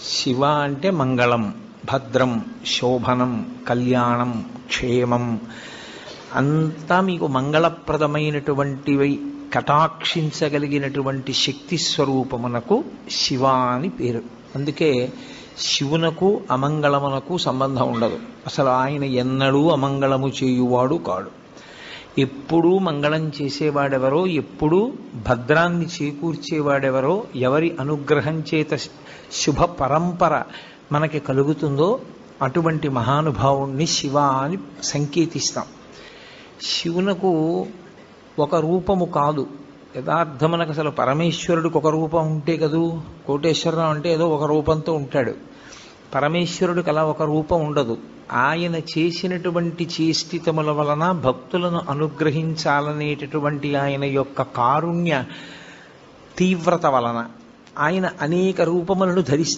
శివ అంటే మంగళం, భద్రం, శోభనం, కళ్యాణం, క్షేమం అంతా మీకు మంగళప్రదమైనటువంటివి కటాక్షించగలిగినటువంటి శక్తి స్వరూపమునకు శివ అని పేరు. అందుకే శివునకు అమంగళమునకు సంబంధం ఉండదు. అసలు ఆయన ఎన్నడూ అమంగళము చేయువాడు కాడు. ఎప్పుడూ మంగళం చేసేవాడెవరో, ఎప్పుడూ భద్రాన్ని చేకూర్చేవాడెవరో, ఎవరి అనుగ్రహం చేత శుభ పరంపర మనకి కలుగుతుందో అటువంటి మహానుభావుణ్ణి శివ అని సంకేతిస్తాం. శివునకు ఒక రూపము కాదు, యథార్థమునకు అసలు పరమేశ్వరుడికి ఒక రూపం ఉంటే కదూ. కోటేశ్వరరావు అంటే ఏదో ఒక రూపంతో ఉంటాడు. పరమేశ్వరుడికి అలా ఒక రూపం ఉండదు. ఆయన చేసినటువంటి చేష్టితముల వలన భక్తులను అనుగ్రహించాలనేటటువంటి ఆయన యొక్క కారుణ్య తీవ్రత వలన ఆయన అనేక రూపములను ధరిస్తారు.